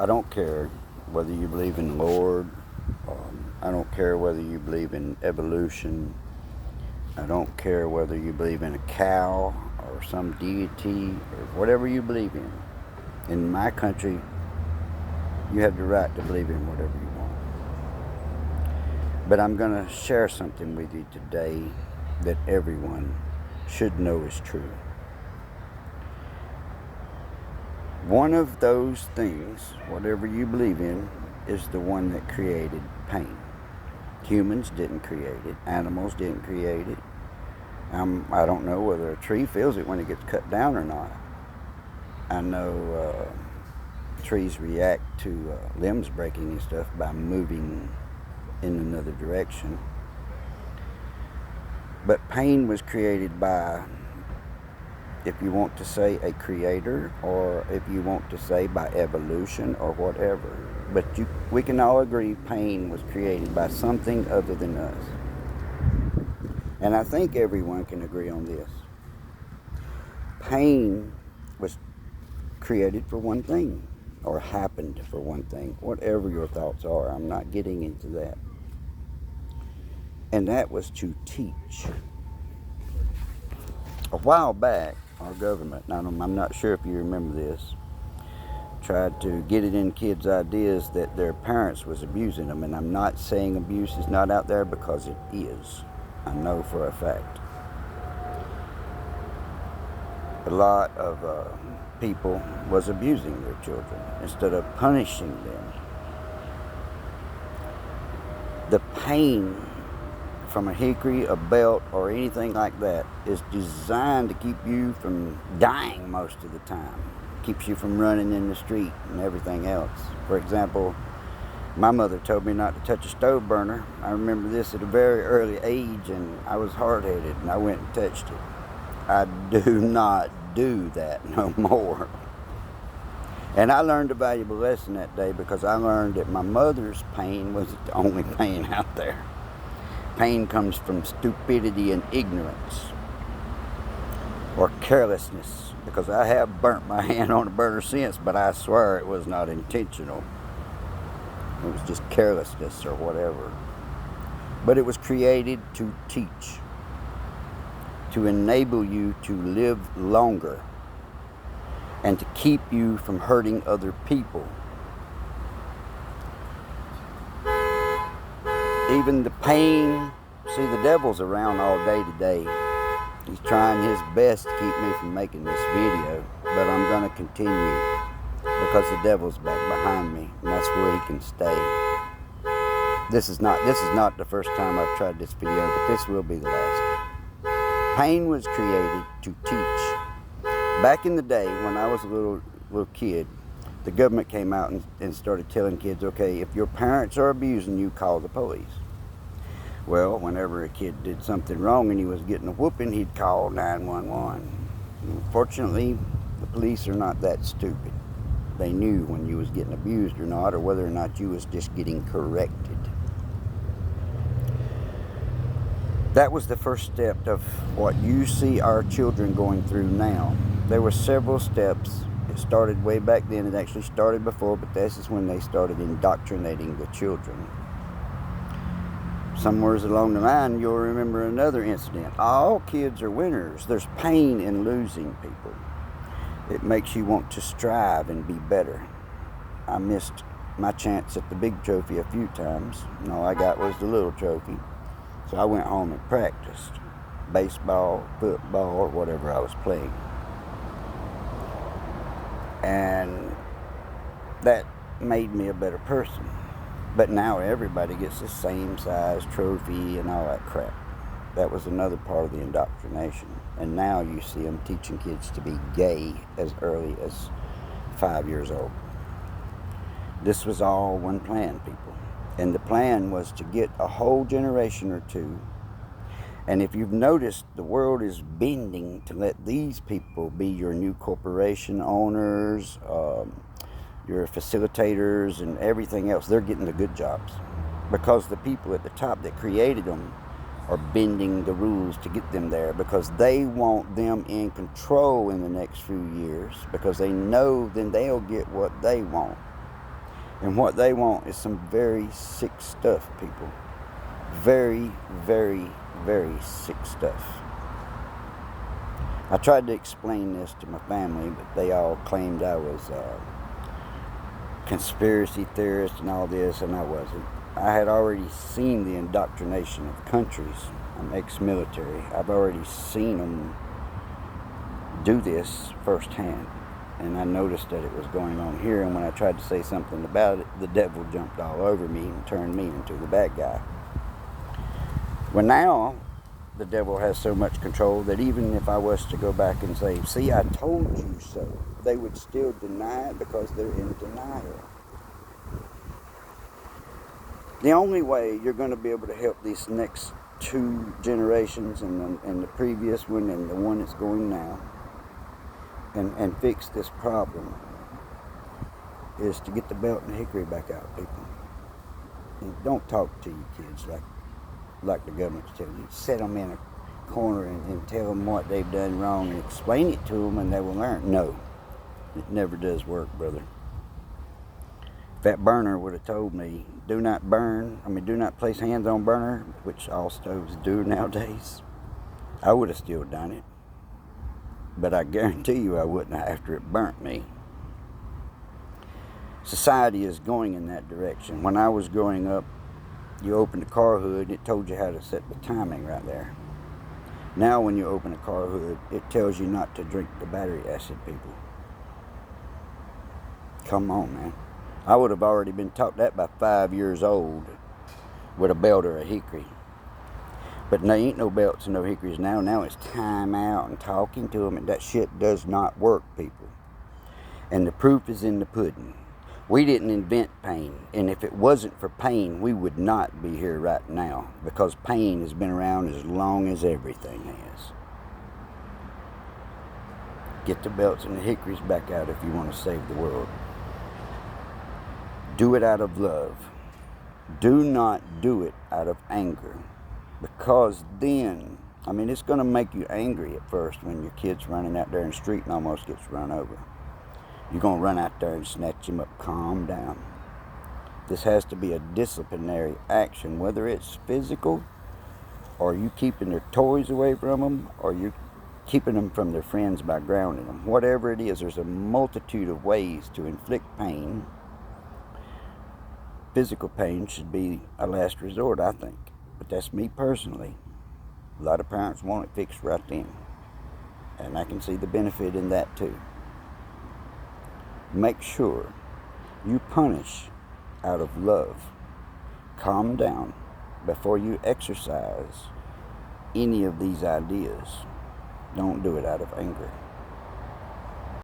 I don't care whether you believe in the Lord. I don't care whether you believe in evolution. I don't care whether you believe in a cow or some deity or whatever you believe in. In my country, you have the right to believe in whatever you want. But I'm going to share something with you today that everyone should know is true. One of those things, whatever you believe in, is the one that created pain. Humans didn't create it. Animals didn't create it. I don't know whether a tree feels it when it gets cut down or not. I know trees react to limbs breaking and stuff by moving in another direction. But pain was created by, if you want to say, a creator, or if you want to say by evolution or whatever. But we can all agree pain was created by something other than us. And I think everyone can agree on this. Pain was created for one thing, or happened for one thing, whatever your thoughts are. I'm not getting into that. And that was to teach. A while back, our government, I'm not sure if you remember this, tried to get it in kids' ideas that their parents was abusing them. And I'm not saying abuse is not out there, because it is. I know for a fact. A lot of people was abusing their children instead of punishing them. The pain from a hickory, a belt, or anything like that is designed to keep you from dying most of the time. Keeps you from running in the street and everything else. For example, my mother told me not to touch a stove burner. I remember this at a very early age, and I was hard-headed, and I went and touched it. I do not do that no more. And I learned a valuable lesson that day, because I learned that my mother's pain wasn't the only pain out there. Pain comes from stupidity and ignorance, or carelessness, because I have burnt my hand on a burner since, but I swear it was not intentional. It was just carelessness or whatever. But it was created to teach, to enable you to live longer, and to keep you from hurting other people. Even the pain, see, the devil's around all day today. He's trying his best to keep me from making this video, but I'm going to continue, because the devil's back behind me, and that's where he can stay. This is not the first time I've tried this video, but this will be the last. Pain was created to teach. Back in the day, when I was a little kid, the government came out and started telling kids, okay, if your parents are abusing you, call the police. Well, whenever a kid did something wrong and he was getting a whooping, he'd call 911. Fortunately, the police are not that stupid. They knew when you was getting abused or not, or whether or not you was just getting corrected. That was the first step of what you see our children going through now. There were several steps. It started way back then. It actually started before, but this is when they started indoctrinating the children. Somewhere along the line, you'll remember another incident. All kids are winners. There's pain in losing people. It makes you want to strive and be better. I missed my chance at the big trophy a few times, and all I got was the little trophy. So I went home and practiced baseball, football, or whatever I was playing. And that made me a better person. But now everybody gets the same size trophy and all that crap. That was another part of the indoctrination. And now you see them teaching kids to be gay as early as 5 years old. This was all one plan, people. And the plan was to get a whole generation or two. And if you've noticed, the world is bending to let these people be your new corporation owners, your facilitators, and everything else. They're getting the good jobs, because the people at the top that created them are bending the rules to get them there, because they want them in control in the next few years, because they know then they'll get what they want. And what they want is some very sick stuff, people. Very, very, very sick stuff. I tried to explain this to my family, but they all claimed I was a conspiracy theorist and all this, and I wasn't. I had already seen the indoctrination of countries. I'm ex-military. I've already seen them do this firsthand. And I noticed that it was going on here, and when I tried to say something about it, the devil jumped all over me and turned me into the bad guy. Well, now the devil has so much control that even if I was to go back and say, see, I told you so, they would still deny it because they're in denial. The only way you're going to be able to help these next 2 generations and the previous one and the one that's going now and fix this problem is to get the belt and the hickory back out, people. And don't talk to your kids like the government's telling you. Set them in a corner and tell them what they've done wrong and explain it to them and they will learn. No, it never does work, brother. If that burner would have told me, do not place hands on burner, which all stoves do nowadays, I would have still done it. But I guarantee you I wouldn't after it burnt me. Society is going in that direction. When I was growing up, you opened a car hood, it told you how to set the timing right there. Now when you open a car hood, it tells you not to drink the battery acid, people. Come on, man. I would have already been taught that by 5 years old with a belt or a hickory. But there ain't no belts and no hickories now. Now it's time out and talking to them, and that shit does not work, people. And the proof is in the pudding. We didn't invent pain, and if it wasn't for pain, we would not be here right now, because pain has been around as long as everything has. Get the belts and the hickories back out if you want to save the world. Do it out of love. Do not do it out of anger. Because then, it's going to make you angry at first when your kid's running out there in the street and almost gets run over. You're going to run out there and snatch him up. Calm down. This has to be a disciplinary action, whether it's physical, or you keeping their toys away from them, or you keeping them from their friends by grounding them. Whatever it is, there's a multitude of ways to inflict pain. Physical pain should be a last resort, I think. But that's me personally. A lot of parents want it fixed right then. And I can see the benefit in that too. Make sure you punish out of love. Calm down before you exercise any of these ideas. Don't do it out of anger.